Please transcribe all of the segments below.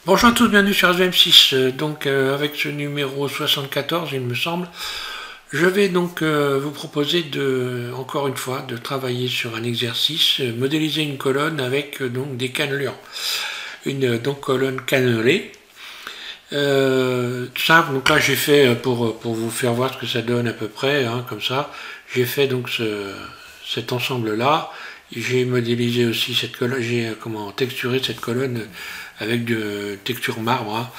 Bonjour à tous, bienvenue sur SVM6. Avec ce numéro 74, il me semble, je vais donc vous proposer encore une fois de travailler sur un exercice, modéliser une colonne avec donc des cannelures. Une colonne cannelée. Simple, donc là j'ai fait pour vous faire voir ce que ça donne à peu près, hein, comme ça, j'ai fait donc cet ensemble là. J'ai modélisé aussi cette colonne, j'ai texturé cette colonne avec de texture marbre.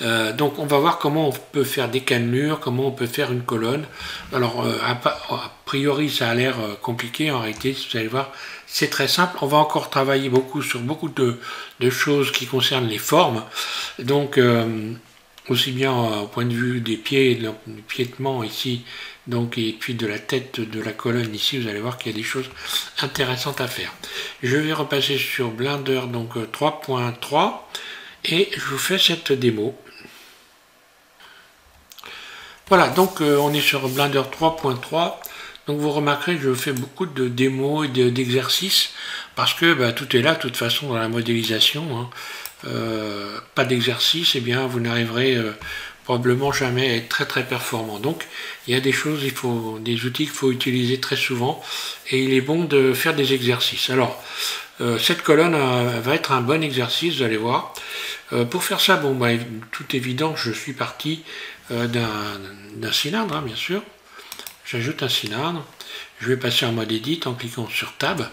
Hein. Donc on va voir comment on peut faire des cannelures, comment on peut faire une colonne. Alors a priori ça a l'air compliqué, en réalité vous allez voir c'est très simple. On va encore travailler sur beaucoup de choses qui concernent les formes. Donc aussi bien au point de vue des pieds, du piétement ici, donc, et puis de la tête de la colonne ici, vous allez voir qu'il y a des choses intéressantes à faire. Je vais repasser sur Blender donc 3.3 et je vous fais cette démo. Voilà, donc on est sur Blender 3.3. Donc vous remarquerez que je fais beaucoup de démos et d'exercices parce que tout est là de toute façon dans la modélisation. Hein. Pas d'exercice, et bien vous n'arriverez probablement jamais à être très performant. Donc il y a des choses, des outils qu'il faut utiliser très souvent et il est bon de faire des exercices. Alors cette colonne va être un bon exercice, vous allez voir. Pour faire ça, tout évident, je suis parti d'un cylindre, hein, bien sûr. J'ajoute un cylindre, je vais passer en mode Edit en cliquant sur Tab.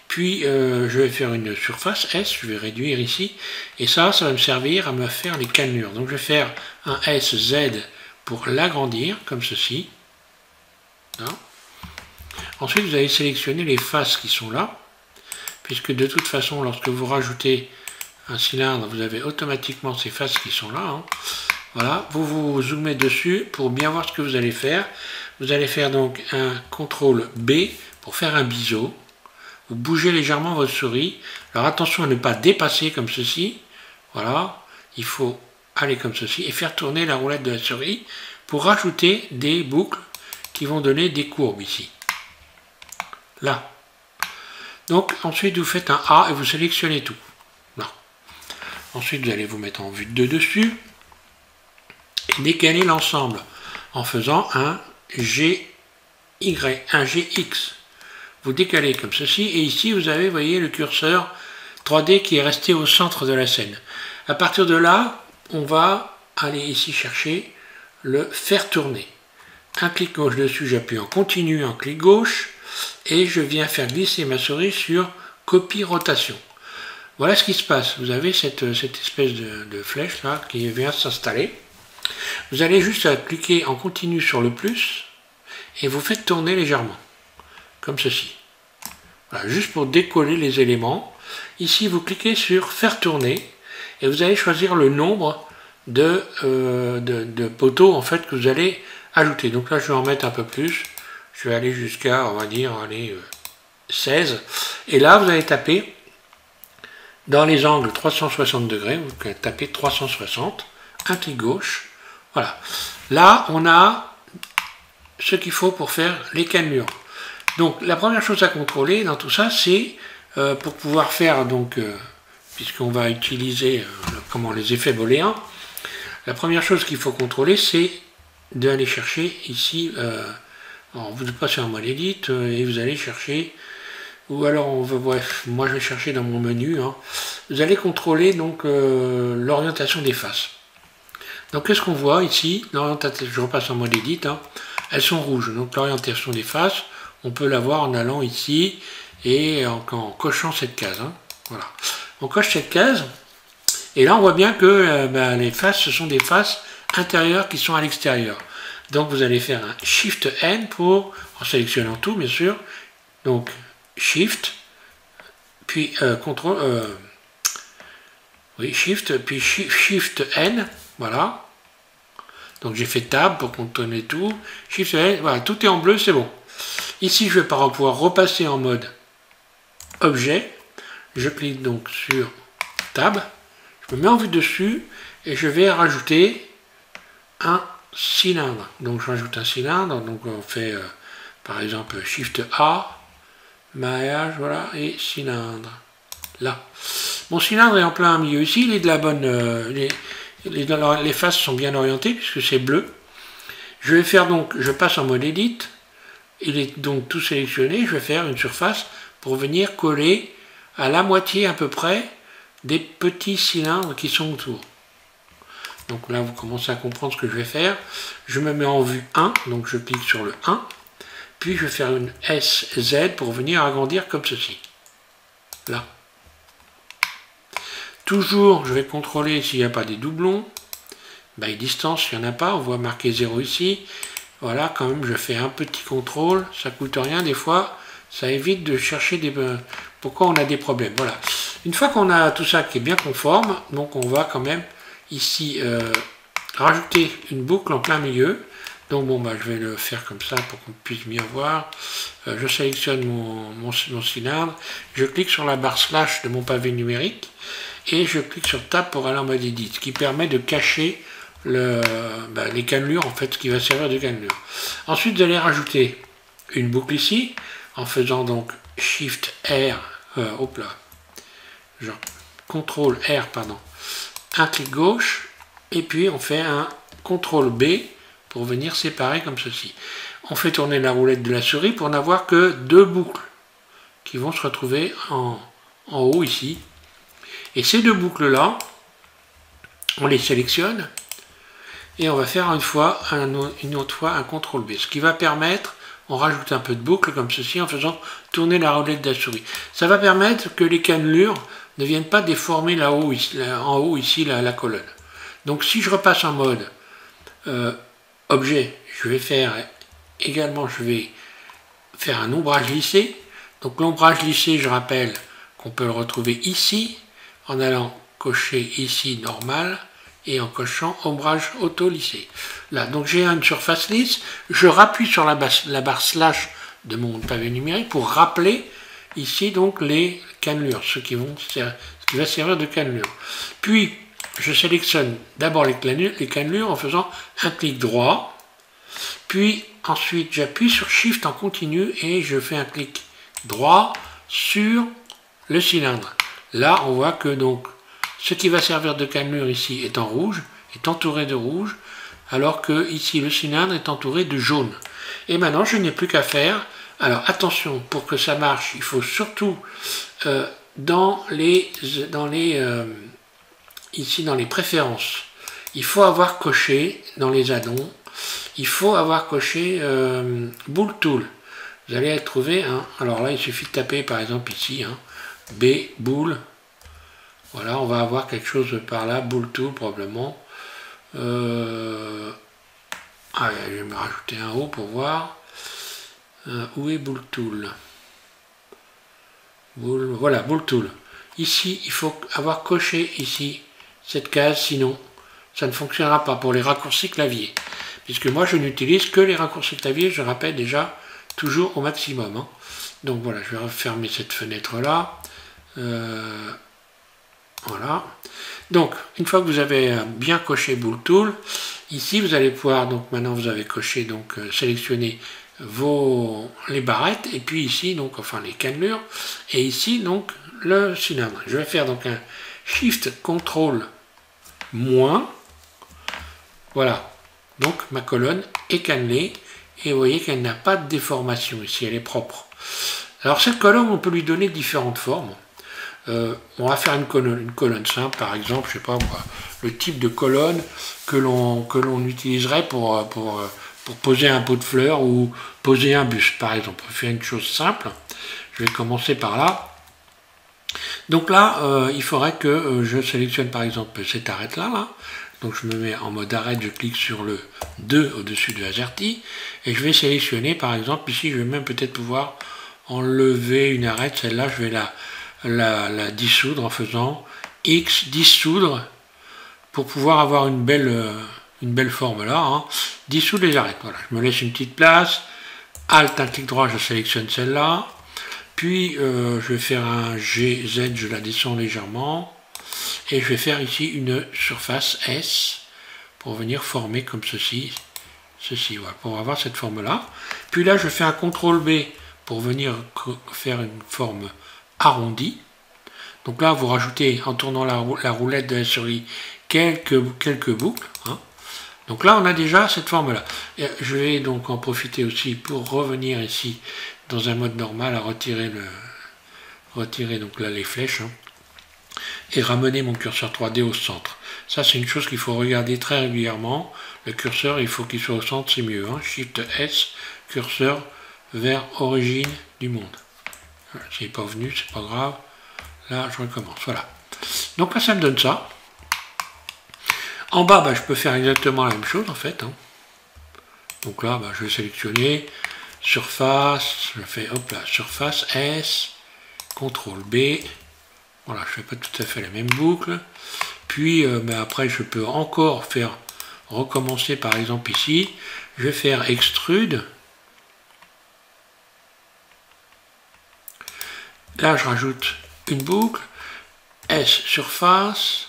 Puis je vais faire une surface S, je vais réduire ici, et ça va me servir à me faire les cannelures. Donc je vais faire un SZ pour l'agrandir, comme ceci. Là. Ensuite vous allez sélectionner les faces qui sont là, puisque de toute façon lorsque vous rajoutez un cylindre, vous avez automatiquement ces faces qui sont là. Hein. Voilà, vous zoomez dessus pour bien voir ce que vous allez faire. Vous allez faire donc un CTRL B pour faire un biseau. Vous bougez légèrement votre souris. Alors attention à ne pas dépasser comme ceci. Voilà, il faut aller comme ceci et faire tourner la roulette de la souris pour rajouter des boucles qui vont donner des courbes ici. Là. Donc ensuite vous faites un A et vous sélectionnez tout. Là. Ensuite vous allez vous mettre en vue de dessus et décaler l'ensemble en faisant un GY, un GX. Vous décalez comme ceci, et ici vous avez, voyez, le curseur 3D qui est resté au centre de la scène. À partir de là, on va aller ici chercher le faire tourner. Un clic gauche dessus, j'appuie en continu, un clic gauche, et je viens faire glisser ma souris sur copie rotation. Voilà ce qui se passe. Vous avez cette espèce de flèche là qui vient s'installer. Vous allez juste cliquer en continu sur le plus, et vous faites tourner légèrement. Comme ceci. Voilà, juste pour décoller les éléments. Ici, vous cliquez sur faire tourner et vous allez choisir le nombre de poteaux en fait que vous allez ajouter. Donc là, je vais en mettre un peu plus. Je vais aller jusqu'à, on va dire, 16. Et là, vous allez taper dans les angles 360 degrés. Vous tapez 360, un clic gauche. Voilà. Là, on a ce qu'il faut pour faire les cannelures. Donc la première chose à contrôler dans tout ça, c'est pour pouvoir faire, puisqu'on va utiliser les effets booléens, la première chose qu'il faut contrôler, c'est d'aller chercher ici, vous passez en mode Edit et vous allez chercher, ou alors bref, moi je vais chercher dans mon menu, hein, vous allez contrôler donc l'orientation des faces. Donc qu'est-ce qu'on voit ici? L'orientation, je repasse en mode Edit, hein, elles sont rouges, donc l'orientation des faces, on peut l'avoir en allant ici et en cochant cette case. Hein. Voilà. On coche cette case et là on voit bien que les faces, ce sont des faces intérieures qui sont à l'extérieur. Donc vous allez faire un Shift N en sélectionnant tout bien sûr. Donc Shift, puis Shift, puis Shift N, voilà. Donc j'ai fait Tab pour contourner tout. Shift N, voilà, tout est en bleu, c'est bon. Ici, je vais pouvoir repasser en mode objet. Je clique donc sur Tab. Je me mets en vue dessus et je vais rajouter un cylindre. Donc, je rajoute un cylindre. Donc, on fait par exemple Shift A, maillage, voilà, et cylindre. Là. Mon cylindre est en plein milieu ici, il est de la bonne... les faces sont bien orientées puisque c'est bleu. Je vais faire donc, je passe en mode Edit, il est donc tout sélectionné, je vais faire une surface pour venir coller à la moitié à peu près des petits cylindres qui sont autour. Donc là vous commencez à comprendre ce que je vais faire. Je me mets en vue 1, donc je clique sur le 1, puis je vais faire une SZ pour venir agrandir comme ceci. Là. Toujours je vais contrôler s'il n'y a pas des doublons. By distance, il n'y en a pas, on voit marqué 0 ici. Voilà, quand même, je fais un petit contrôle, ça coûte rien des fois, ça évite de chercher des... pourquoi on a des problèmes. Voilà. Une fois qu'on a tout ça qui est bien conforme, donc on va quand même ici rajouter une boucle en plein milieu. Donc bon, bah, je vais le faire comme ça pour qu'on puisse bien voir. Je sélectionne mon cylindre, je clique sur la barre slash de mon pavé numérique et je clique sur Tab pour aller en mode Edit, ce qui permet de cacher les cannelures, en fait, ce qui va servir de cannelure. Ensuite, vous allez rajouter une boucle ici, en faisant donc Shift R, genre CTRL R, pardon, un clic gauche, et puis on fait un CTRL B pour venir séparer comme ceci. On fait tourner la roulette de la souris pour n'avoir que deux boucles qui vont se retrouver en haut ici. Et ces deux boucles-là, on les sélectionne, et on va faire une autre fois un CTRL B, ce qui va permettre, on rajoute un peu de boucle comme ceci en faisant tourner la roulette de la souris. Ça va permettre que les cannelures ne viennent pas déformer là-haut, en haut ici la colonne. Donc si je repasse en mode objet, je vais faire également, je vais faire un ombrage lissé. Donc l'ombrage lissé, je rappelle qu'on peut le retrouver ici en allant cocher ici normal et en cochant ombrage auto lissé. Là, donc j'ai une surface lisse, je rappuie sur la barre slash de mon pavé numérique pour rappeler ici donc les cannelures, ce qui va servir de cannelure. Puis je sélectionne d'abord les cannelures en faisant un clic droit, puis ensuite j'appuie sur Shift en continu et je fais un clic droit sur le cylindre. Là on voit que donc ce qui va servir de cannelure ici est en rouge, est entouré de rouge, alors que ici le cylindre est entouré de jaune. Et maintenant je n'ai plus qu'à faire. Alors attention, pour que ça marche, il faut surtout ici dans les préférences, il faut avoir coché dans les addons, il faut avoir coché Bool Tool. Vous allez trouver alors là il suffit de taper par exemple ici B Bool. Voilà, on va avoir quelque chose par là, Bool Tool probablement. Je vais me rajouter un O pour voir. Où est Bool Tool? Voilà, Bool Tool. Ici, il faut avoir coché ici cette case, sinon ça ne fonctionnera pas pour les raccourcis clavier. Puisque moi, je n'utilise que les raccourcis clavier, je rappelle déjà, toujours au maximum. Donc voilà, je vais refermer cette fenêtre-là. Voilà. Donc, une fois que vous avez bien coché Bool Tool, ici vous allez pouvoir, donc maintenant vous avez coché, donc sélectionner les barrettes, et puis ici, donc, enfin les cannelures, et ici, donc, le cylindre. Je vais faire donc un Shift CTRL moins. Voilà. Donc, ma colonne est cannelée, et vous voyez qu'elle n'a pas de déformation ici, elle est propre. Alors, cette colonne, on peut lui donner différentes formes. On va faire une colonne simple, par exemple, je sais pas moi, le type de colonne que l'on utiliserait pour poser un pot de fleurs ou poser un buste, par exemple. On va faire une chose simple. Je vais commencer par là. Donc là, il faudrait que je sélectionne par exemple cette arête-là. Là. Donc je me mets en mode arête, je clique sur le 2 au-dessus de AZERTY et je vais sélectionner par exemple, ici je vais même peut-être pouvoir enlever une arête, celle-là je vais la dissoudre en faisant X dissoudre pour pouvoir avoir une belle forme là. Dissoudre les arêtes. Voilà, je me laisse une petite place. Alt, un clic droit, je sélectionne celle-là. Puis je vais faire un GZ, je la descends légèrement. Et je vais faire ici une surface S pour venir former comme ceci. Voilà, pour avoir cette forme-là. Puis là, je fais un CTRL B pour venir faire une forme arrondie. Donc là, vous rajoutez, en tournant la roulette de la souris, quelques boucles. Hein. Donc là, on a déjà cette forme-là. Je vais donc en profiter aussi pour revenir ici dans un mode normal à retirer donc là les flèches hein, et ramener mon curseur 3D au centre. Ça, c'est une chose qu'il faut regarder très régulièrement. Le curseur, il faut qu'il soit au centre, c'est mieux. Hein. Shift S, curseur vers origine du monde. S'il n'est pas venu, c'est pas grave. Là, je recommence. Voilà. Donc là, ça me donne ça. En bas, bah, je peux faire exactement la même chose en fait. Hein. Donc là, bah, je vais sélectionner surface, je fais hop là, surface S, CTRL B. Voilà, je ne fais pas tout à fait la même boucle. Puis bah, après, je peux encore faire recommencer par exemple ici. Je vais faire extrude. Là, je rajoute une boucle. S surface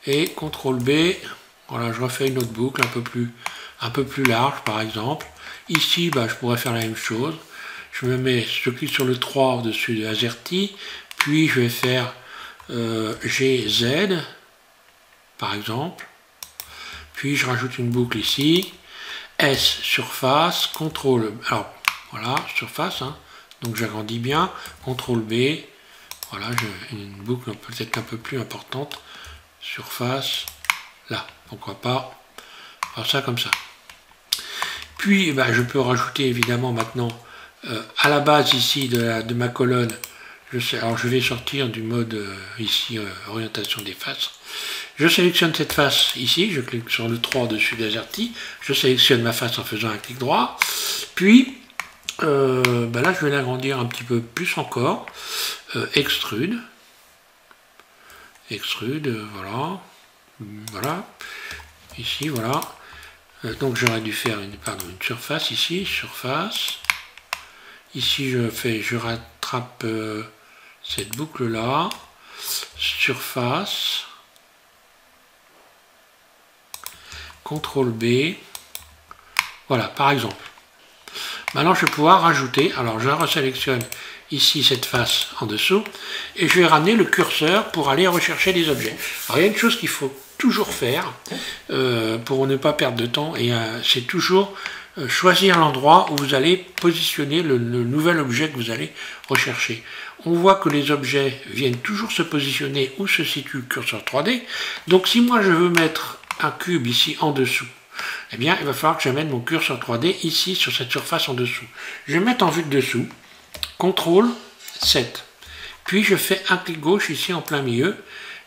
et CTRL B. Voilà, je refais une autre boucle un peu plus large par exemple. Ici, bah, je pourrais faire la même chose. Je clique sur le 3 au-dessus de AZERTY, puis je vais faire GZ par exemple. Puis je rajoute une boucle ici. S surface, CTRL. Alors voilà, surface. Hein, donc j'agrandis bien. CTRL B. Voilà, j'ai une boucle peut-être un peu plus importante. Surface. Là, pourquoi pas faire ça comme ça. Puis bah, je peux rajouter évidemment maintenant à la base ici de ma colonne, alors je vais sortir du mode ici orientation des faces. Je sélectionne cette face ici, je clique sur le 3 au-dessus d'AZERTY, je sélectionne ma face en faisant un clic droit, puis bah là je vais l'agrandir un petit peu plus encore, extrude, voilà. Voilà, ici, voilà. Donc j'aurais dû faire une surface ici, surface. Ici je rattrape cette boucle là, surface, CTRL B. Voilà, par exemple. Maintenant je vais pouvoir rajouter, alors je resélectionne ici cette face en dessous, et je vais ramener le curseur pour aller rechercher des objets. Alors il y a une chose qu'il faut toujours faire pour ne pas perdre de temps, et c'est toujours choisir l'endroit où vous allez positionner le nouvel objet que vous allez rechercher. On voit que les objets viennent toujours se positionner où se situe le curseur 3D, donc si moi je veux mettre un cube ici en dessous, eh bien il va falloir que j'amène mon curseur 3D ici sur cette surface en dessous. Je vais mettre en vue de dessous, CTRL 7. Puis je fais un clic gauche ici en plein milieu.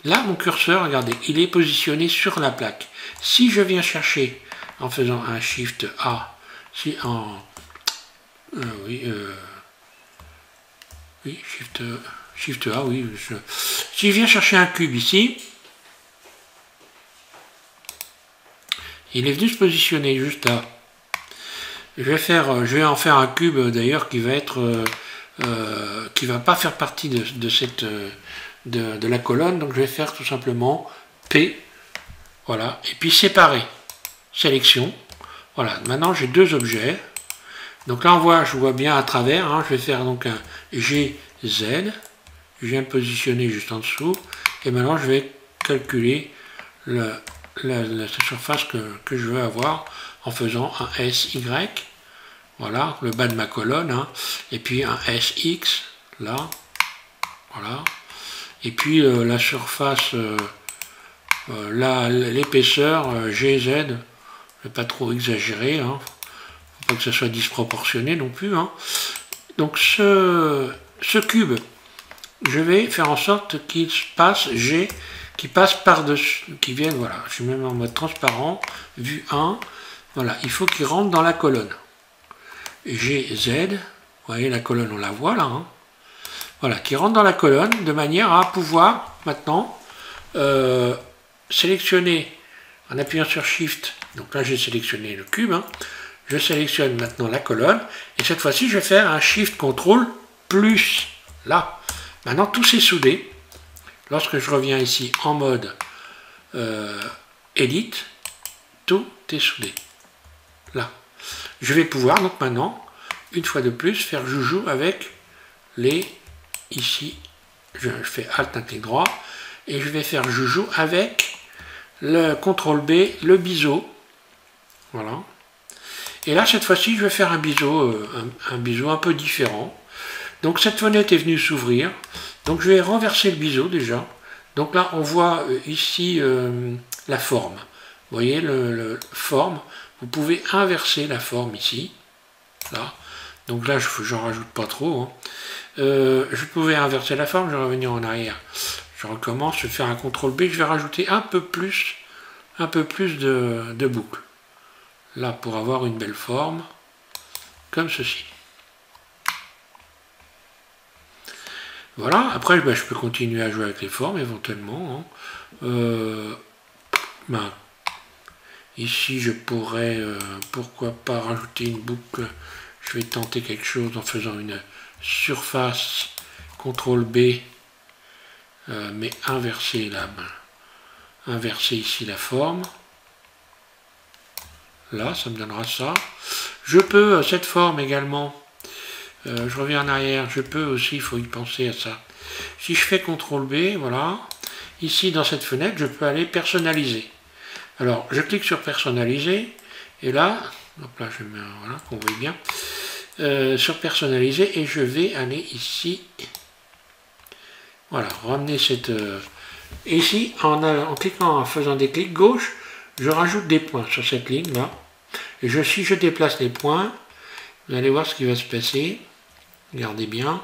Là, mon curseur, regardez, il est positionné sur la plaque. Si je viens chercher en faisant un Shift A, si Shift A, oui. Si je viens chercher un cube ici, il est venu se positionner juste là. Je vais en faire un cube d'ailleurs qui va être qui va pas faire partie de la colonne, donc je vais faire tout simplement P, voilà, et puis séparer, sélection, voilà, maintenant j'ai deux objets, donc là je vois bien à travers, hein, je vais faire donc un GZ, je viens me positionner juste en dessous, et maintenant je vais calculer la surface que je veux avoir en faisant un SY, voilà, le bas de ma colonne, hein, et puis un SX, là, voilà, et puis la surface, l'épaisseur GZ, je ne vais pas trop exagérer, hein, faut pas que ça soit disproportionné non plus, hein. Donc ce cube, je vais faire en sorte qu'il passe qui passe par-dessus, qui vienne, voilà, je mets en mode transparent, vue 1, voilà, il faut qu'il rentre dans la colonne. GZ, vous voyez la colonne, on la voit là, hein. Voilà, qui rentre dans la colonne de manière à pouvoir maintenant sélectionner en appuyant sur Shift, donc là j'ai sélectionné le cube, hein. Je sélectionne maintenant la colonne, et cette fois-ci je vais faire un Shift CTRL plus, là. Maintenant tout s'est soudé. Lorsque je reviens ici en mode Edit, tout est soudé. Là. Je vais pouvoir donc maintenant, une fois de plus, faire joujou avec les ici je fais Alt, un clic droit, et je vais faire joujou avec le CTRL B, le biseau. Voilà. Et là, cette fois-ci, je vais faire un biseau un peu différent. Donc cette fenêtre est venue s'ouvrir. Donc je vais renverser le biseau déjà. Donc là, on voit ici la forme. Vous voyez le forme. Vous pouvez inverser la forme ici. Là. Donc là, je n'en rajoute pas trop. Hein. Je pouvais inverser la forme, je vais revenir en arrière. Je recommence, je vais faire un CTRL B, je vais rajouter un peu plus de boucles. Là, pour avoir une belle forme, comme ceci. Voilà, après je peux continuer à jouer avec les formes éventuellement. Hein. Ici, je pourrais, pourquoi pas rajouter une boucle. Je vais tenter quelque chose en faisant une surface, CTRL B, mais inverser inverser ici la forme. Là, ça me donnera ça. Je peux, cette forme également, je reviens en arrière, je peux aussi, il faut y penser à ça. Si je fais CTRL B, voilà, ici dans cette fenêtre, je peux aller personnaliser. Alors, je clique sur personnaliser, et là, hop là, je mets, voilà, qu'on voit bien, sur personnaliser, et je vais aller ici, voilà, ramener cette... ici, en cliquant, en faisant des clics gauche, je rajoute des points sur cette ligne là. Et si je déplace les points, vous allez voir ce qui va se passer. Regardez bien.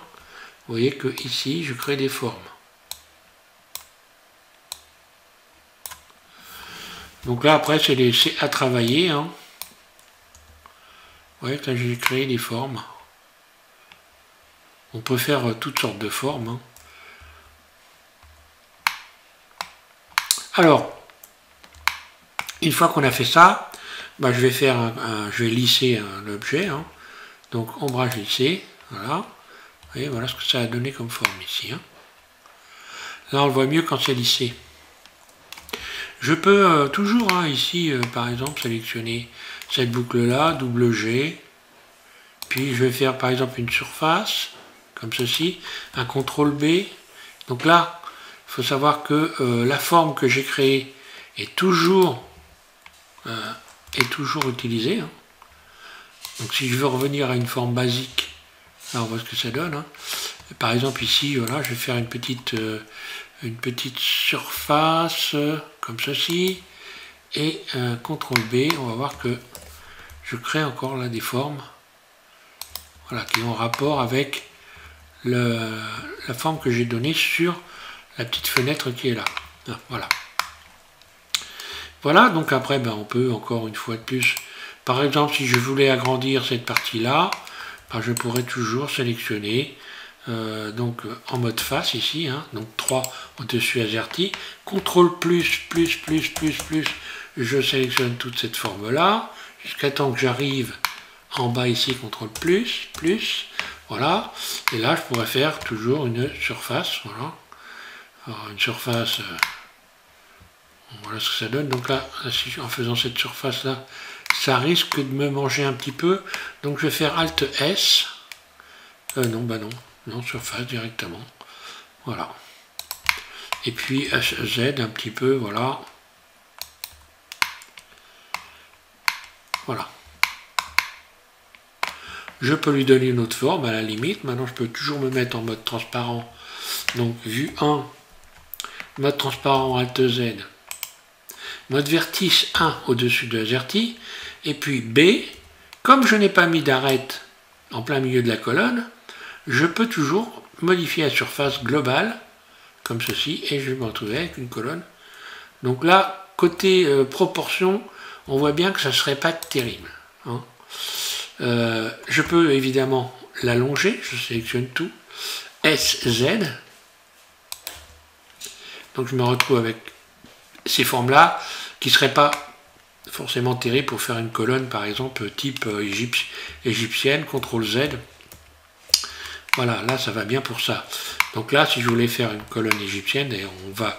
Vous voyez que ici, je crée des formes. Donc là, après, c'est à travailler. Hein. Vous voyez que là, j'ai créé des formes. On peut faire toutes sortes de formes. Hein. Alors, une fois qu'on a fait ça, bah, je vais lisser l'objet. Hein. Donc ombrage lissé, voilà. Vous voyez, voilà ce que ça a donné comme forme ici. Hein. Là, on le voit mieux quand c'est lissé. Je peux toujours hein, ici, par exemple, sélectionner cette boucle-là, double G. Puis je vais faire par exemple une surface, comme ceci, un CTRL B. Donc là, il faut savoir que la forme que j'ai créée est toujours utilisée. Hein. Donc si je veux revenir à une forme basique, là on voit ce que ça donne. Hein. Par exemple ici, voilà, je vais faire une petite surface comme ceci. Et CTRL B, on va voir que je crée encore là des formes. Voilà, qui ont rapport avec la forme que j'ai donnée sur la petite fenêtre qui est là. Voilà. Voilà, donc après, ben, on peut encore une fois de plus, par exemple, si je voulais agrandir cette partie-là, ben, je pourrais toujours sélectionner, donc en mode face ici, hein, donc 3 au-dessus AZERTY, CTRL plus, je sélectionne toute cette forme-là, jusqu'à temps que j'arrive en bas ici, CTRL plus, voilà, et là je pourrais faire toujours une surface, voilà, alors, une surface, voilà ce que ça donne, donc là, en faisant cette surface là, ça risque de me manger un petit peu, donc je vais faire Alt S, non, surface directement, voilà, et puis Z un petit peu, voilà, je peux lui donner une autre forme à la limite. Maintenant, je peux toujours me mettre en mode transparent. Donc, vue 1, mode transparent, Alt Z, mode vertice 1 au-dessus de AZERTY. Et puis B, comme je n'ai pas mis d'arête en plein milieu de la colonne, je peux toujours modifier la surface globale, comme ceci, et je vais me retrouver avec une colonne. Donc là, côté proportion, on voit bien que ça ne serait pas terrible. Hein. Je peux évidemment l'allonger, je sélectionne tout, SZ, donc je me retrouve avec ces formes-là qui ne seraient pas forcément terribles pour faire une colonne par exemple type égyptienne, CTRL Z, voilà, là ça va bien pour ça. Donc là si je voulais faire une colonne égyptienne, d'ailleurs on va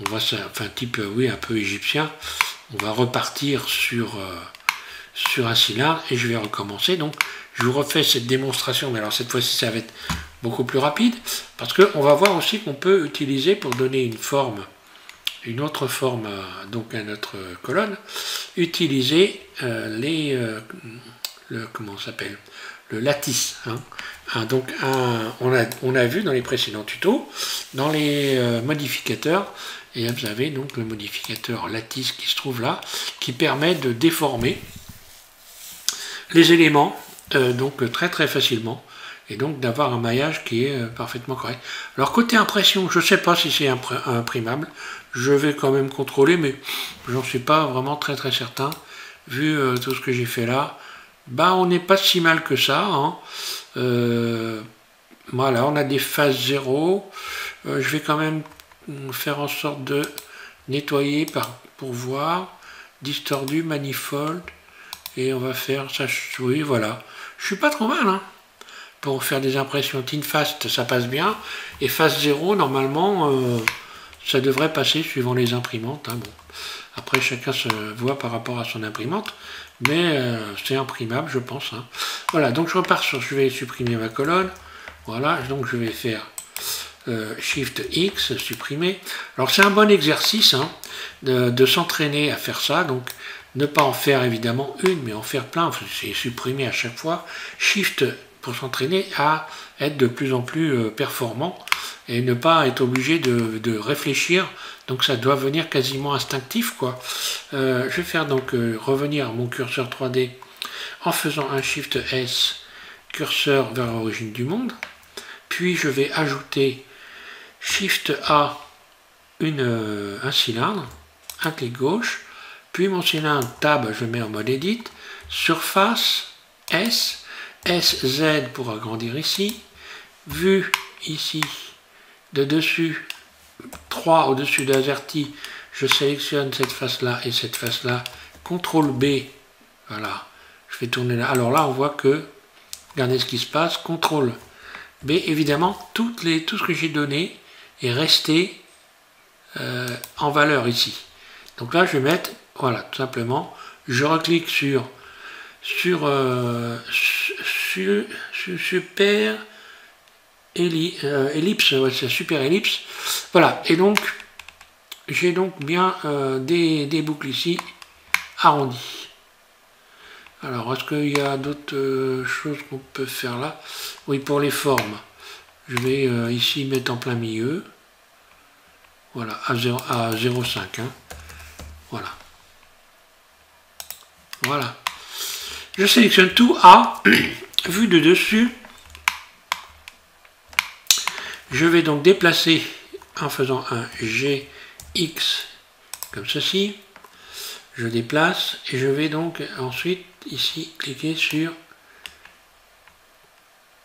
enfin type oui un peu égyptien, on va repartir sur un cylindre et je vais recommencer. Donc je vous refais cette démonstration, mais alors cette fois-ci ça va être beaucoup plus rapide, parce qu'on va voir aussi qu'on peut utiliser pour donner une forme, une autre forme donc à notre colonne, utiliser comment ça s'appelle, le lattice. Donc on a vu dans les précédents tutos, dans les modificateurs, et vous avez donc le modificateur lattice qui se trouve là, qui permet de déformer les éléments donc très très facilement, et donc d'avoir un maillage qui est parfaitement correct. Alors côté impression, je ne sais pas si c'est imprimable, je vais quand même contrôler, mais j'en suis pas vraiment très très certain, vu tout ce que j'ai fait là. Bah on n'est pas si mal que ça, hein. Voilà, on a des phases 0, je vais quand même faire en sorte de nettoyer pour voir, distordu, manifold, et on va faire ça, oui voilà, je suis pas trop mal, hein. Pour faire des impressions ThinFast, ça passe bien, et phase 0, normalement, ça devrait passer suivant les imprimantes, hein. Bon. Après, chacun se voit par rapport à son imprimante, mais c'est imprimable, je pense, hein. Voilà, donc je repars je vais supprimer ma colonne, voilà, donc je vais faire Shift X, supprimer. Alors c'est un bon exercice, hein, de s'entraîner à faire ça, donc ne pas en faire évidemment une, mais en faire plein, c'est supprimer à chaque fois, Shift pour s'entraîner à être de plus en plus performant et ne pas être obligé de réfléchir, donc ça doit venir quasiment instinctif, quoi. Je vais faire donc revenir mon curseur 3D en faisant un Shift S, curseur vers l'origine du monde, puis je vais ajouter Shift A, un cylindre, un clic gauche, puis mon cylindre Tab, je mets en mode Edit, surface S, SZ pour agrandir ici, vue ici, de dessus, 3 au-dessus d'Azerty, je sélectionne cette face-là et cette face-là, CTRL B, voilà, je fais tourner là. Alors là, on voit que, regardez ce qui se passe, CTRL B, évidemment, tout ce que j'ai donné est resté en valeur ici. Donc là, je vais mettre, voilà, tout simplement, je reclique sur super ellipse, ouais, c'est super ellipse, voilà, et donc j'ai donc bien des boucles ici arrondies. Alors est-ce qu'il y a d'autres choses qu'on peut faire là? Oui, pour les formes, je vais ici mettre en plein milieu, voilà, à 0,5, hein. Voilà, voilà, je sélectionne tout à vue de dessus. Je vais donc déplacer en faisant un GX comme ceci. Je déplace et je vais donc ensuite ici cliquer sur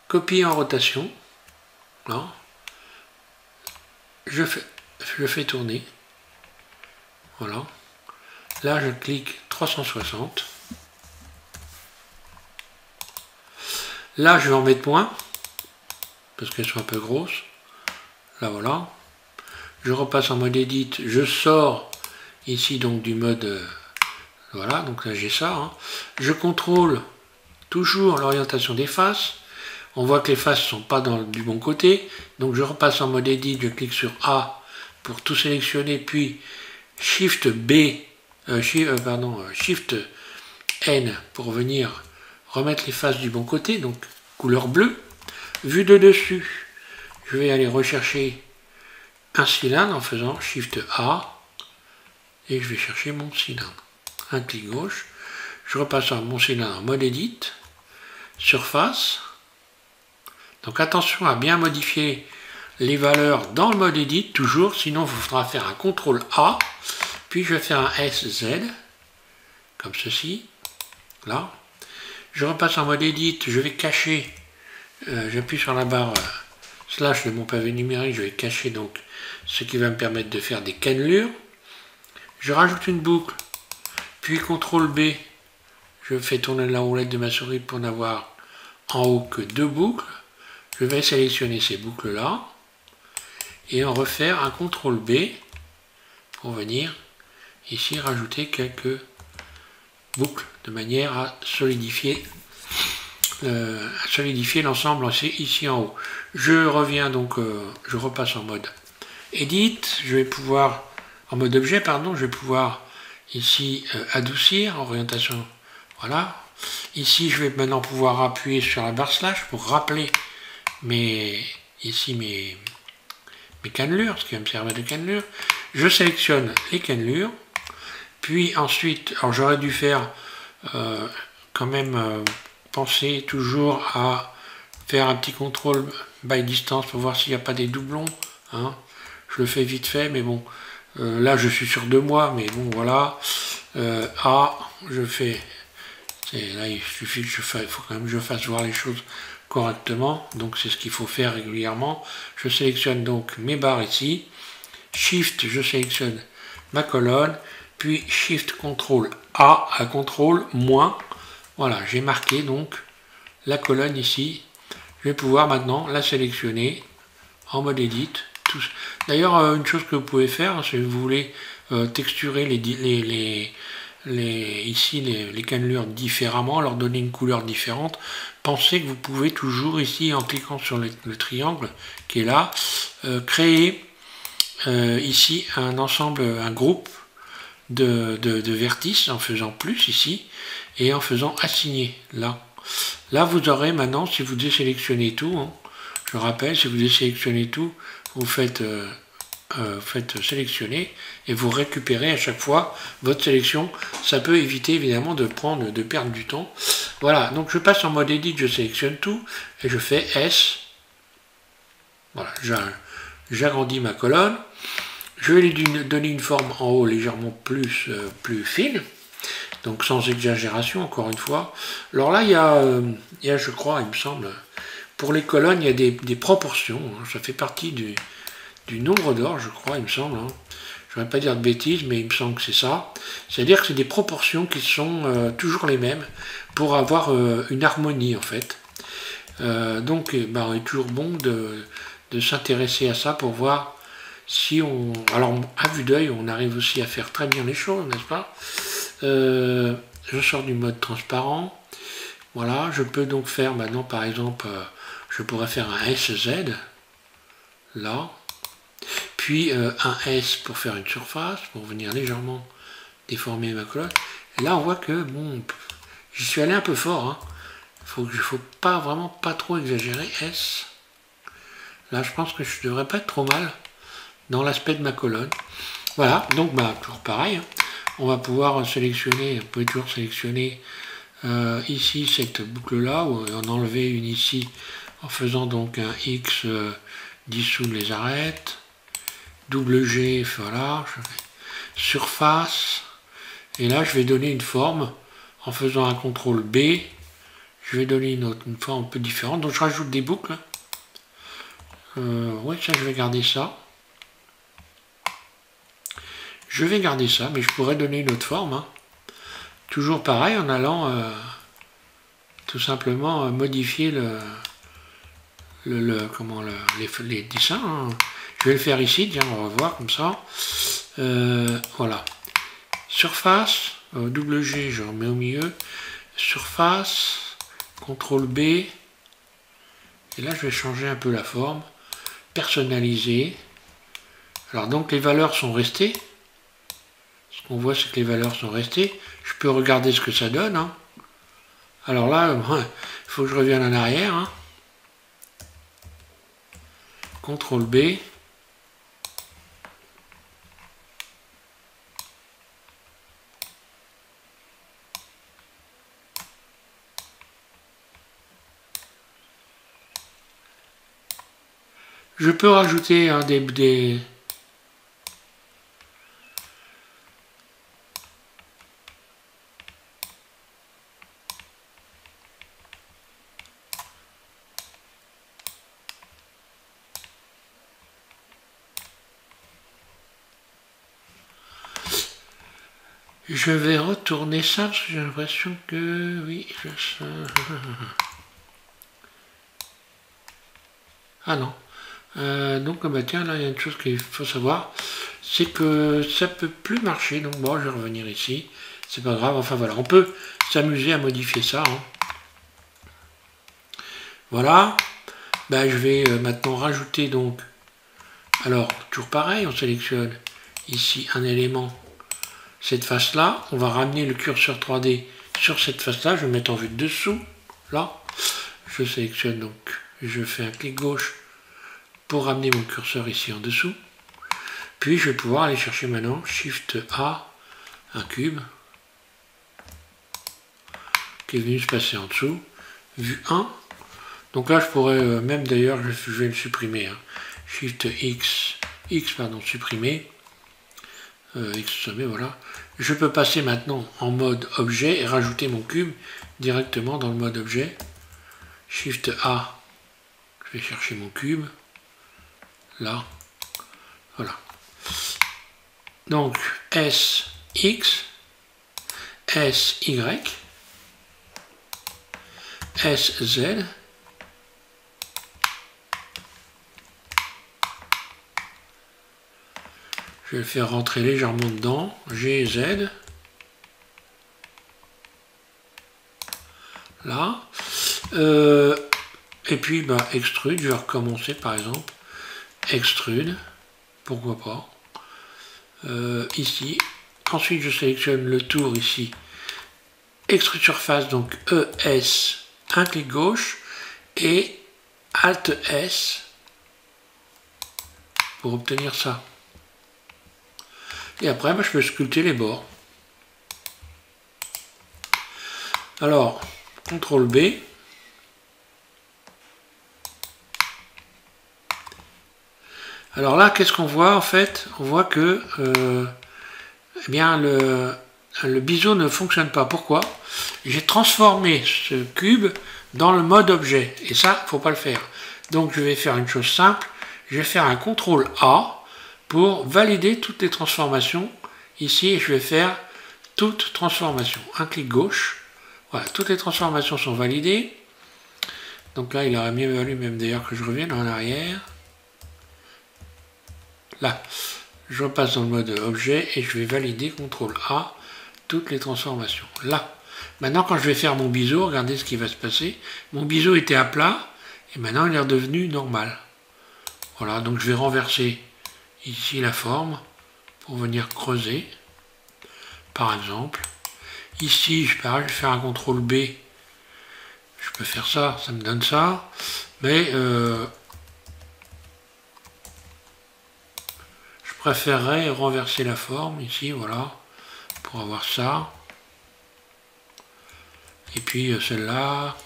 copier en rotation. Là. Je fais tourner. Voilà. Là je clique 360. Là je vais en mettre moins parce qu'elles sont un peu grosses. Là voilà. Je repasse en mode Edit. Je sors ici donc du mode voilà, donc là j'ai ça, hein. Je contrôle toujours l'orientation des faces. On voit que les faces ne sont pas du bon côté. Donc je repasse en mode Edit, je clique sur A pour tout sélectionner, puis Shift B, Shift N pour venir remettre les faces du bon côté, donc couleur bleue. Vue de dessus, je vais aller rechercher un cylindre en faisant Shift A et je vais chercher mon cylindre. Un clic gauche, je repasse à mon cylindre en mode Edit, surface. Donc attention à bien modifier les valeurs dans le mode Edit, toujours, sinon il vous faudra faire un CTRL A, puis je vais faire un SZ, comme ceci, là. Je repasse en mode Edit, je vais cacher, j'appuie sur la barre slash de mon pavé numérique, je vais cacher donc ce qui va me permettre de faire des cannelures. Je rajoute une boucle, puis CTRL B, je fais tourner la roulette de ma souris pour n'avoir en haut que 2 boucles. Je vais sélectionner ces boucles-là et en refaire un CTRL B pour venir ici rajouter quelques boucles de manière à solidifier solidifier l'ensemble ici en haut. Je reviens donc, je repasse en mode Edit, je vais pouvoir, en mode objet, pardon, je vais pouvoir ici adoucir, orientation, voilà. Ici, je vais maintenant pouvoir appuyer sur la barre slash pour rappeler mes cannelures, ce qui va me servir de cannelure. Je sélectionne les cannelures, puis ensuite, alors j'aurais dû faire quand même penser toujours à faire un petit contrôle by distance pour voir s'il n'y a pas des doublons. Hein. Je le fais vite fait, mais bon, là je suis sûr de moi, mais bon voilà. Je fais, là il suffit que il faut quand même que je fasse voir les choses correctement, donc c'est ce qu'il faut faire régulièrement. Je sélectionne donc mes barres ici, Shift, je sélectionne ma colonne, puis Shift CTRL A à CTRL moins. Voilà, j'ai marqué donc la colonne ici. Je vais pouvoir maintenant la sélectionner en mode Edit. D'ailleurs, une chose que vous pouvez faire, si vous voulez texturer les cannelures différemment, leur donner une couleur différente, pensez que vous pouvez toujours ici, en cliquant sur le triangle qui est là, créer ici un ensemble, un groupe de vertices en faisant plus ici et en faisant assigner là. Là vous aurez maintenant, si vous désélectionnez tout, hein, je rappelle, si vous désélectionnez tout, vous faites sélectionner et vous récupérez à chaque fois votre sélection. Ça peut éviter évidemment de perdre du temps. Voilà, donc je passe en mode Edit, je sélectionne tout et je fais S. Voilà, j'agrandis ma colonne. Je vais lui donner une forme en haut légèrement plus fine, donc sans exagération encore une fois. Alors là, il y a je crois, il me semble, pour les colonnes, il y a des proportions. Hein, ça fait partie du nombre d'or, je crois, il me semble. Hein. Je ne vais pas dire de bêtises, mais il me semble que c'est ça. C'est-à-dire que c'est des proportions qui sont toujours les mêmes pour avoir une harmonie, en fait. Donc, il est toujours bon de s'intéresser à ça pour voir si on... Alors, à vue d'œil, on arrive aussi à faire très bien les choses, n'est-ce pas? Je sors du mode transparent. Voilà, je peux donc faire maintenant, par exemple, je pourrais faire un SZ, là. Puis un S pour faire une surface, pour venir légèrement déformer ma colonne. Et là, on voit que, bon, j'y suis allé un peu fort. Hein. Faut vraiment pas trop exagérer. S. Là, je pense que je devrais pas être trop mal dans l'aspect de ma colonne. Voilà, donc toujours pareil. Hein. On va pouvoir sélectionner, vous pouvez toujours sélectionner ici cette boucle-là, ou en enlever une ici en faisant donc un X dissoudre les arêtes. Double G, voilà, surface, et là je vais donner une forme en faisant un CTRL B, je vais donner une forme un peu différente, donc je rajoute des boucles, ouais, ça je vais garder ça, mais je pourrais donner une autre forme, hein. Toujours pareil en allant tout simplement modifier les dessins, hein. Je vais le faire ici, tiens, on va voir comme ça. Voilà. Surface, double G, je remets au milieu. Surface, CTRL B. Et là, je vais changer un peu la forme. Personnaliser. Alors, donc, les valeurs sont restées. Ce qu'on voit, c'est que les valeurs sont restées. Je peux regarder ce que ça donne. Hein. Alors là, il faut que je revienne en arrière. Hein. CTRL B. Je peux rajouter des... Je vais retourner ça parce que j'ai l'impression que... Oui, ah non. Donc tiens, là il y a une chose qu'il faut savoir, c'est que ça peut plus marcher, donc bon, je vais revenir ici, c'est pas grave, enfin voilà, on peut s'amuser à modifier ça. Hein. Voilà. Ben, je vais maintenant rajouter donc, alors toujours pareil, on sélectionne ici un élément, cette face là, on va ramener le curseur 3D sur cette face là, je vais mettre en vue de dessous, là, je sélectionne donc, je fais un clic gauche pour ramener mon curseur ici en dessous, puis je vais pouvoir aller chercher maintenant, Shift A, un cube, qui est venu se passer en dessous, vue 1, donc là je pourrais même d'ailleurs, je vais le supprimer, hein. Shift X, pardon, supprimer, X sommet, voilà. Je peux passer maintenant en mode objet et rajouter mon cube directement dans le mode objet. Shift A, je vais chercher mon cube, là, voilà. Donc S, X, S, Y, S, Z, je vais le faire rentrer légèrement dedans, G, Z, là, et puis bah, extrude, je vais recommencer par exemple, extrude, pourquoi pas, ici, ensuite je sélectionne le tour ici, extrude surface, donc ES, un clic gauche, et Alt S, pour obtenir ça. Et après, je peux sculpter les bords. Alors, CTRL B. Alors là, qu'est-ce qu'on voit en fait? On voit que eh bien, le biseau ne fonctionne pas. Pourquoi? J'ai transformé ce cube dans le mode objet. Et ça, il ne faut pas le faire. Donc je vais faire une chose simple. Je vais faire un CTRL A pour valider toutes les transformations. Ici, je vais faire toute transformation. Un clic gauche. Voilà, toutes les transformations sont validées. Donc là, il aurait mieux valu même d'ailleurs que je revienne en arrière. Là, je repasse dans le mode objet et je vais valider CTRL A toutes les transformations. Là, maintenant quand je vais faire mon biseau, regardez ce qui va se passer. Mon biseau était à plat et maintenant il est redevenu normal. Voilà, donc je vais renverser ici la forme pour venir creuser, par exemple. Ici, je vais faire un CTRL B. Je peux faire ça, ça me donne ça. Mais je préférerais renverser la forme ici, voilà, pour avoir ça. Et puis celle-là.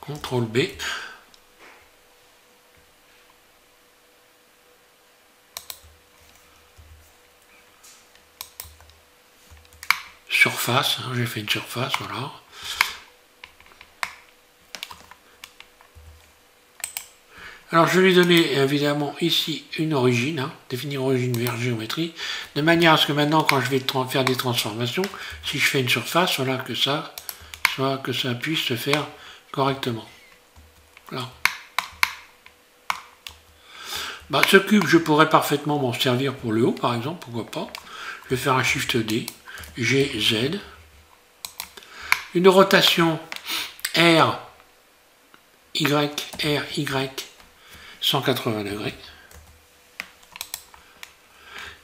CTRL B. Surface, hein, j'ai fait une surface, voilà. Alors je vais lui donner évidemment ici une origine, hein, définir origine vers géométrie, de manière à ce que maintenant quand je vais faire des transformations, si je fais une surface, voilà, que ça puisse se faire correctement. Voilà. Bah, ce cube, je pourrais parfaitement m'en servir pour le haut, par exemple, pourquoi pas. Je vais faire un Shift D, G, Z. Une rotation R, Y, 180 degrés.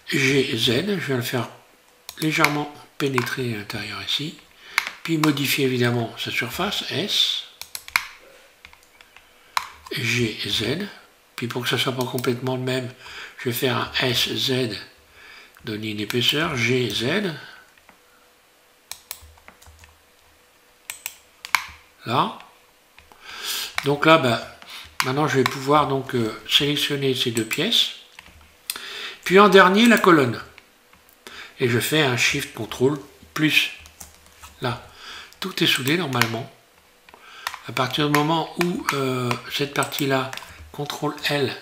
G, Z, je vais le faire légèrement pénétrer à l'intérieur ici. Puis modifier évidemment sa surface, S. G, Z. Puis pour que ça ne soit pas complètement le même, je vais faire un SZ, donner une épaisseur, GZ. Là. Donc là, maintenant je vais pouvoir donc sélectionner ces deux pièces. Puis en dernier, la colonne. Et je fais un Shift CTRL plus. Là. Tout est soudé normalement. À partir du moment où cette partie-là, CTRL L,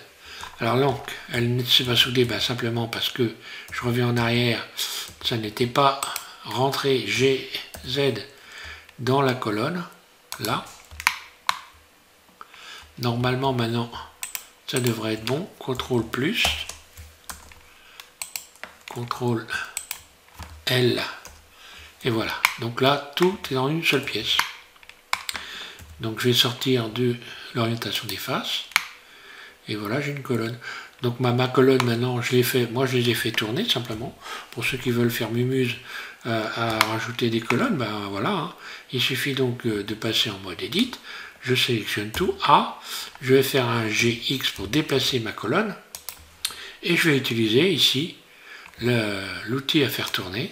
alors donc, elle ne s'est pas soudée simplement parce que je reviens en arrière, ça n'était pas rentré GZ dans la colonne, là. Normalement maintenant, ça devrait être bon. CTRL plus, CTRL L, Et voilà, donc là tout est dans une seule pièce. Donc je vais sortir de l'orientation des faces, et voilà, j'ai une colonne. Donc ma colonne maintenant, je les ai fait tourner simplement. Pour ceux qui veulent faire mumuse à rajouter des colonnes, ben voilà, hein. Il suffit donc de passer en mode Edit. Je sélectionne tout, A, je vais faire un GX pour déplacer ma colonne, et je vais utiliser ici l'outil à faire tourner,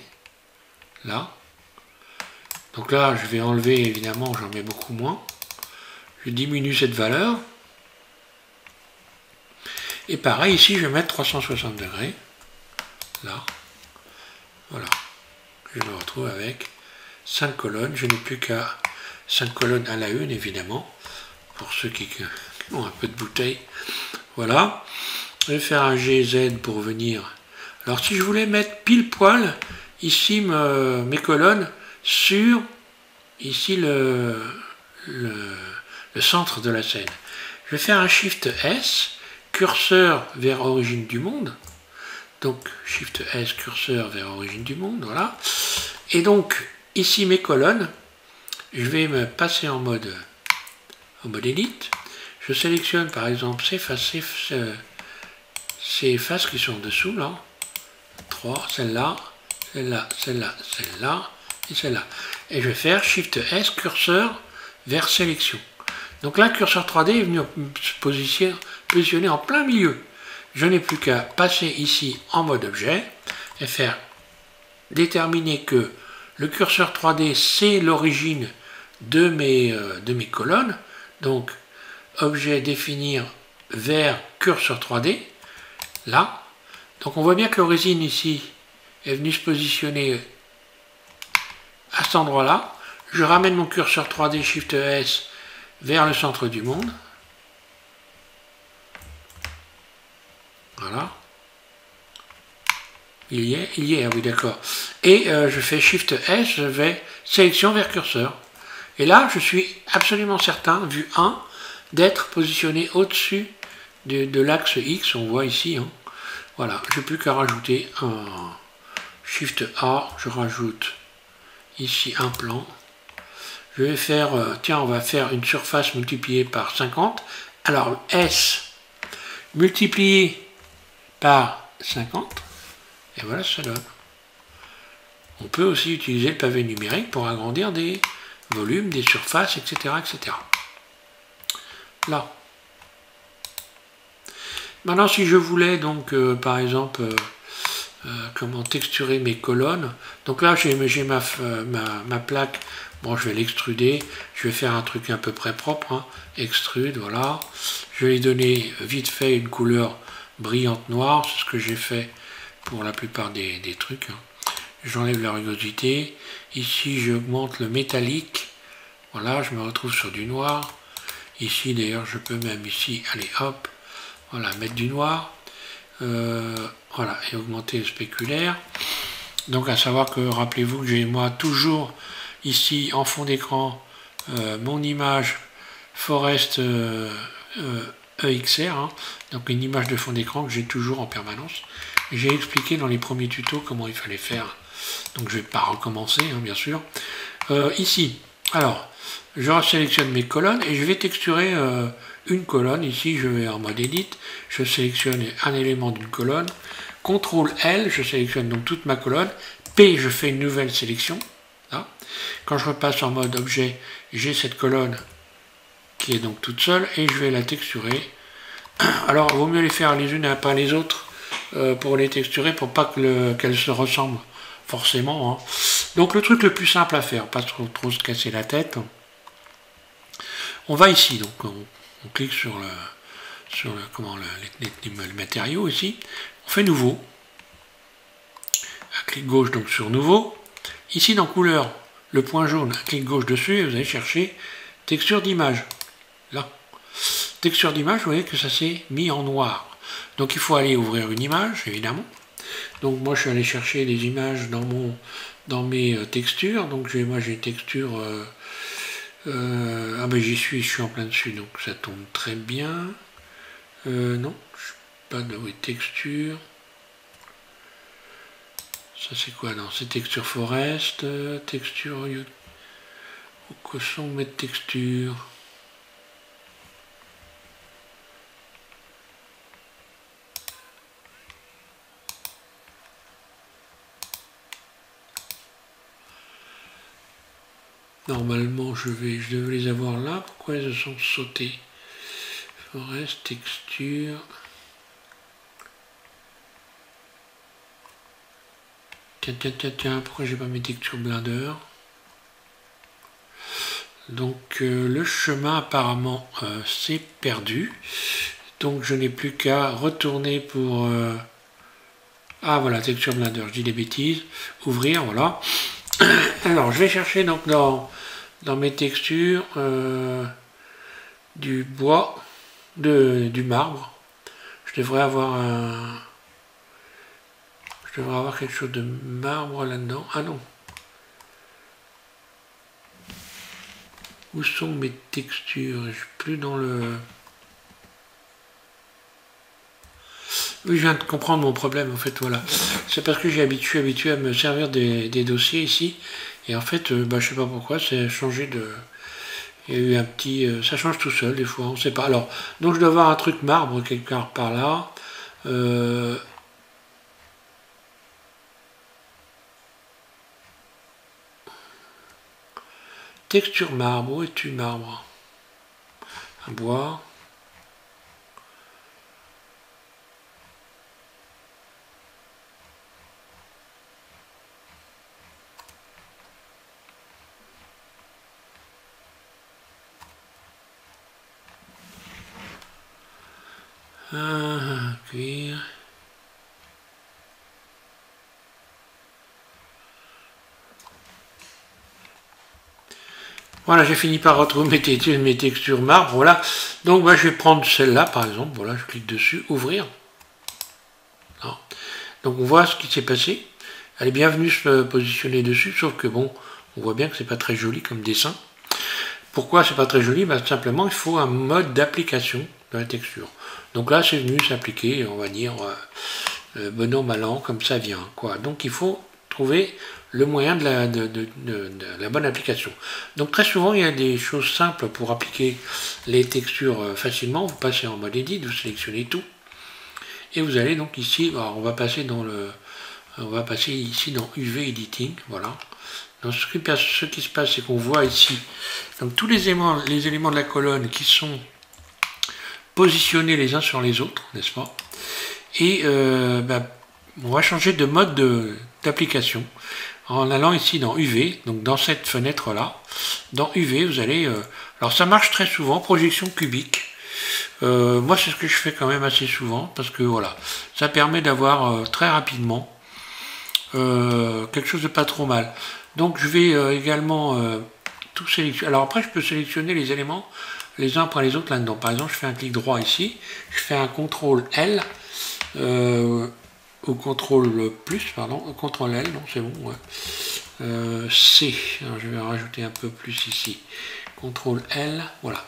là. Donc là, je vais enlever, évidemment, j'en mets beaucoup moins. Je diminue cette valeur. Et pareil, ici, je vais mettre 360 degrés. Là. Voilà. Je me retrouve avec 5 colonnes. Je n'ai plus qu'à 5 colonnes à la une, évidemment. Pour ceux qui ont un peu de bouteille. Voilà. Je vais faire un GZ pour venir. Alors, si je voulais mettre pile poil, ici, mes colonnes sur, ici, le centre de la scène. Je vais faire un Shift S, curseur vers origine du monde. Donc Shift S, curseur vers origine du monde, voilà. Et donc ici mes colonnes, je vais me passer en mode Edit. Je sélectionne par exemple ces faces qui sont en dessous là. 3, celle-là, celle-là, celle-là, celle-là et celle-là. Et je vais faire Shift S, curseur vers sélection. Donc là, le curseur 3D est venu se positionner en plein milieu. Je n'ai plus qu'à passer ici en mode objet et faire déterminer que le curseur 3D, c'est l'origine de mes colonnes. Donc, objet définir vers curseur 3D, là. Donc on voit bien que l'origine ici est venue se positionner à cet endroit-là. Je ramène mon curseur 3D Shift S vers le centre du monde. Voilà. Il y est, ah oui d'accord. Et je fais Shift S, je vais sélection vers curseur. Et là, je suis absolument certain, vue 1, d'être positionné au-dessus de l'axe X, on voit ici. Hein. Voilà, je n'ai plus qu'à rajouter un Shift A, je rajoute ici un plan. Je vais faire, tiens, on va faire une surface multipliée par 50. Alors, S multiplié par 50. Et voilà, ça donne. On peut aussi utiliser le pavé numérique pour agrandir des volumes, des surfaces, etc. etc. Là. Maintenant, si je voulais, donc, par exemple, comment texturer mes colonnes. Donc là, j'ai ma plaque. Bon, je vais l'extruder. Je vais faire un truc à peu près propre. Hein. Extrude, voilà. Je vais lui donner vite fait une couleur brillante noire. C'est ce que j'ai fait pour la plupart des trucs. Hein. J'enlève la rugosité. Ici, j'augmente le métallique. Voilà, je me retrouve sur du noir. Ici, d'ailleurs, je peux même ici, allez, hop. Voilà, mettre du noir. Voilà, et augmenter le spéculaire. Donc, à savoir que, rappelez-vous que j'ai moi toujours ici en fond d'écran mon image Forest EXR, hein, donc une image de fond d'écran que j'ai toujours en permanence. J'ai expliqué dans les premiers tutos comment il fallait faire, donc je ne vais pas recommencer, hein, bien sûr. Ici, alors, je sélectionne mes colonnes et je vais texturer une colonne. Ici, je vais en mode Edit, je sélectionne un élément d'une colonne. CTRL L, je sélectionne donc toute ma colonne. P, je fais une nouvelle sélection. Là. Quand je repasse en mode objet, j'ai cette colonne qui est donc toute seule et je vais la texturer. Alors, il vaut mieux les faire les unes après les autres pour les texturer, pour pas qu'elles se ressemblent forcément. Hein. Donc, le truc le plus simple à faire, pas trop se casser la tête. On va ici, donc on clique sur le matériau ici. On fait nouveau. Un clic gauche donc sur nouveau. Ici dans couleur, le point jaune, un clic gauche dessus et vous allez chercher texture d'image. Là. Texture d'image, vous voyez que ça s'est mis en noir. Donc il faut aller ouvrir une image, évidemment. Donc moi je suis allé chercher des images dans mes textures. Donc moi j'ai texture. Ah ben je suis en plein dessus, donc ça tombe très bien. Non, je suis pas de texture. Ça Ça c'est quoi? Non, c'est texture forest, texture au cochon, mettre texture. Normalement je devais les avoir là. Pourquoi elles sont sautées? Forest, texture. Tiens, pourquoi j'ai pas mes textures Blender? Donc le chemin apparemment s'est perdu. Donc je n'ai plus qu'à retourner pour... Ah voilà, texture Blender, je dis des bêtises. Ouvrir, voilà. Alors je vais chercher donc dans mes textures du bois, du marbre. Je devrais avoir quelque chose de marbre là-dedans. Ah non. Où sont mes textures? Je suis plus dans le... Oui, je viens de comprendre mon problème, en fait, voilà. C'est parce que j'ai habitué à me servir des dossiers ici. Et en fait, je sais pas pourquoi, c'est changé de... Il y a eu un petit... ça change tout seul, des fois, on sait pas. Alors, donc je dois avoir un truc marbre quelque part par là. Texture marbre, où es-tu marbre? Un bois. Cuir. Voilà, j'ai fini par retrouver mes textures marbre, voilà. Donc je vais prendre celle-là par exemple, voilà, je clique dessus, ouvrir. Non. Donc on voit ce qui s'est passé. Elle est bien venue se positionner dessus, sauf que bon, on voit bien que c'est pas très joli comme dessin. Pourquoi c'est pas très joli? Simplement il faut un mode d'application de la texture. Donc là c'est venu s'appliquer, on va dire, bon an, mal an, comme ça vient, quoi. Donc il faut trouver le moyen de la bonne application. Donc très souvent il y a des choses simples pour appliquer les textures facilement. Vous passez en mode edit, vous sélectionnez tout. Et vous allez donc ici, alors on va passer ici dans UV Editing, voilà. Donc ce qui se passe, c'est qu'on voit ici donc tous les éléments de la colonne qui sont positionnés les uns sur les autres, n'est-ce pas? Et on va changer de mode d'application en allant ici dans UV, donc dans cette fenêtre là. Dans UV, vous allez... alors ça marche très souvent, projection cubique. Moi c'est ce que je fais quand même assez souvent, parce que voilà, ça permet d'avoir très rapidement quelque chose de pas trop mal. Donc je vais également tout sélectionner. Alors après je peux sélectionner les éléments les uns après les autres là-dedans. Par exemple je fais un clic droit ici, je fais un CTRL L, ou CTRL plus, pardon, CTRL L, non c'est bon, ouais. C, alors je vais rajouter un peu plus ici, CTRL L, voilà.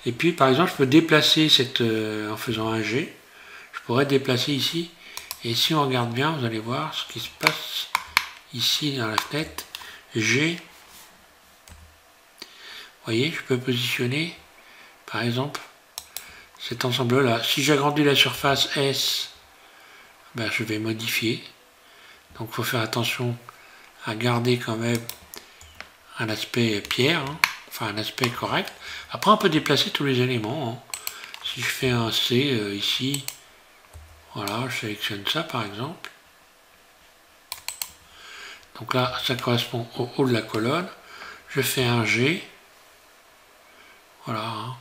Et puis par exemple je peux déplacer en faisant un G, je pourrais déplacer ici, et si on regarde bien, vous allez voir ce qui se passe ici dans la fenêtre, G, vous voyez, je peux positionner, par exemple, cet ensemble-là. Si j'agrandis la surface S, je vais modifier. Donc il faut faire attention à garder quand même un aspect pierre, hein, enfin un aspect correct. Après on peut déplacer tous les éléments. Hein. Si je fais un C ici, voilà, je sélectionne ça par exemple. Donc là ça correspond au haut de la colonne. Je fais un G. Voilà. Hein.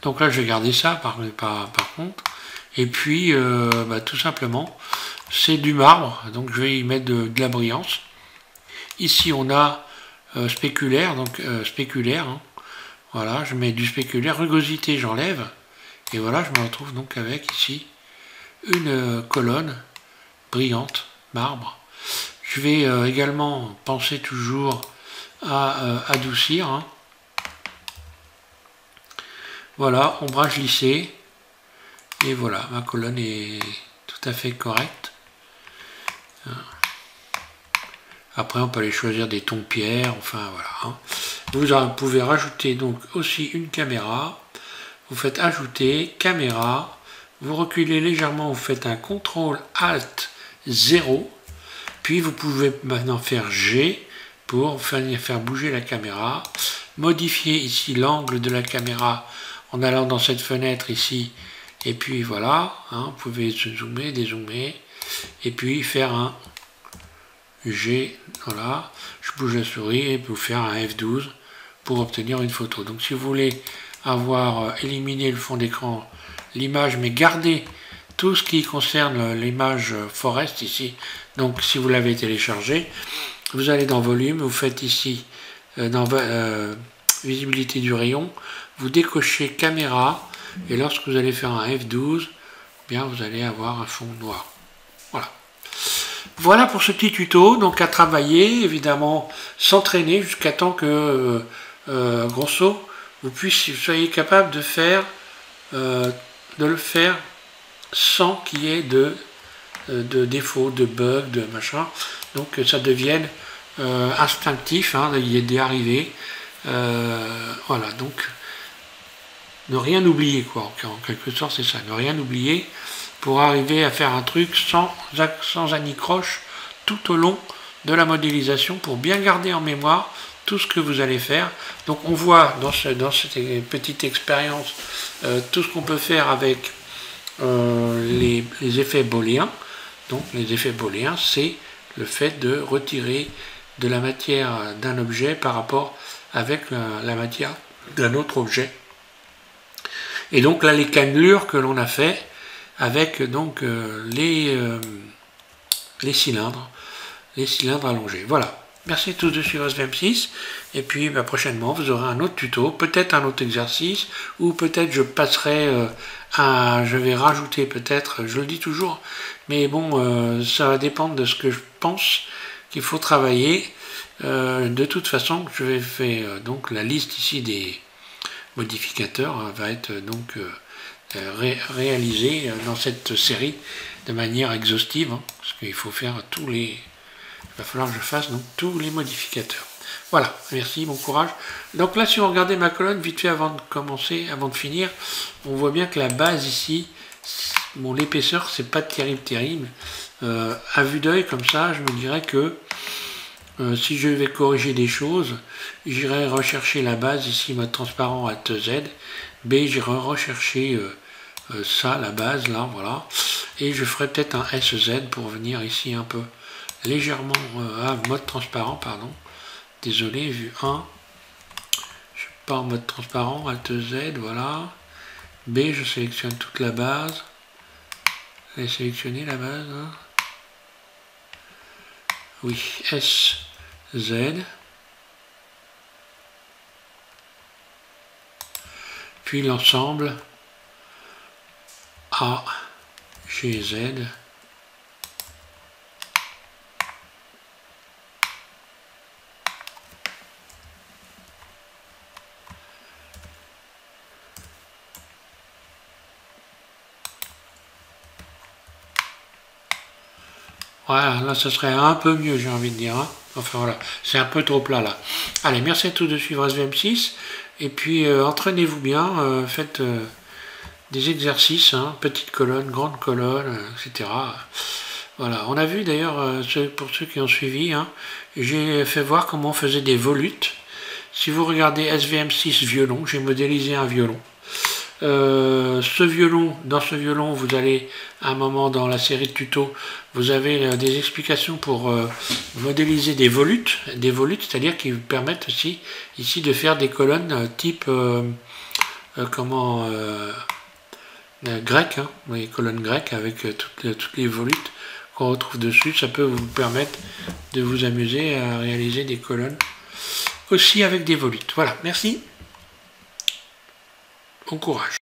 Donc là je vais garder ça par contre. Et puis tout simplement c'est du marbre, donc je vais y mettre de la brillance. Ici on a spéculaire, donc spéculaire, hein. Voilà, je mets du spéculaire, rugosité j'enlève, et voilà, je me retrouve donc avec ici une colonne brillante, marbre. Je vais également penser toujours à adoucir, hein. Voilà, ombrage lissé, et voilà, ma colonne est tout à fait correcte. Après, on peut aller choisir des tons de pierre, enfin voilà. Vous pouvez rajouter donc aussi une caméra. Vous faites ajouter, caméra. Vous reculez légèrement, vous faites un CTRL ALT 0. Puis vous pouvez maintenant faire G pour faire bouger la caméra. Modifier ici l'angle de la caméra en allant dans cette fenêtre ici. Et puis voilà, vous pouvez zoomer, dézoomer. Et puis faire un G, voilà, je bouge la souris et vous faire un F12 pour obtenir une photo. Donc si vous voulez avoir éliminé le fond d'écran, l'image, mais garder tout ce qui concerne l'image Forest ici, donc si vous l'avez téléchargé, vous allez dans volume, vous faites ici dans visibilité du rayon, vous décochez caméra et lorsque vous allez faire un F12, bien vous allez avoir un fond noir. Voilà. Voilà pour ce petit tuto, donc à travailler, évidemment, s'entraîner jusqu'à temps que, grosso, vous soyez capable de le faire sans qu'il y ait de défauts, de bugs, de machin, donc que ça devienne instinctif, il y a des arrivées, voilà, donc ne rien oublier, quoi, en quelque sorte c'est ça, ne rien oublier, pour arriver à faire un truc sans anicroche tout au long de la modélisation pour bien garder en mémoire tout ce que vous allez faire. Donc on voit dans cette petite expérience tout ce qu'on peut faire avec les effets booléens. Donc les effets booléens, c'est le fait de retirer de la matière d'un objet par rapport avec la matière d'un autre objet. Et donc là les cannelures que l'on a fait avec donc les cylindres allongés. Voilà. Merci à tous de suivre SVM6 et puis prochainement vous aurez un autre tuto, peut-être un autre exercice ou peut-être je passerai je vais rajouter peut-être, je le dis toujours, mais bon ça va dépendre de ce que je pense qu'il faut travailler. De toute façon je vais faire donc la liste ici des modificateurs va être donc réalisé dans cette série de manière exhaustive, parce qu'il faut faire il va falloir que je fasse donc tous les modificateurs. Voilà, merci, bon courage. Donc là, si on regardait ma colonne, vite fait avant de commencer, avant de finir, on voit bien que la base ici, bon, l'épaisseur, c'est pas terrible. À vue d'œil, comme ça, je me dirais que si je vais corriger des choses, j'irai rechercher la base ici, mode transparent Alt Z, B, j'irai rechercher ça, la base, là, voilà. Et je ferai peut-être un SZ pour venir ici un peu légèrement mode transparent, pardon. Désolé, vue 1. Je suis pas en mode transparent, Alt Z, voilà. B, je sélectionne toute la base. Je vais sélectionner la base. Oui, SZ. Puis l'ensemble AGZ. Voilà, là ça serait un peu mieux, j'ai envie de dire. Enfin voilà, c'est un peu trop plat là. Allez, merci à tous de suivre SVM6. Et puis entraînez-vous bien, faites des exercices, petite colonne, grande colonne, etc. Voilà, on a vu d'ailleurs, pour ceux qui ont suivi, j'ai fait voir comment on faisait des volutes. Si vous regardez SVM6 violon, j'ai modélisé un violon. Dans ce violon, vous allez, à un moment dans la série de tutos, vous avez des explications pour modéliser des volutes, c'est-à-dire qui vous permettent aussi ici de faire des colonnes type grecques, les colonnes grecques avec toutes les volutes qu'on retrouve dessus. Ça peut vous permettre de vous amuser à réaliser des colonnes aussi avec des volutes. Voilà, merci. Bon courage.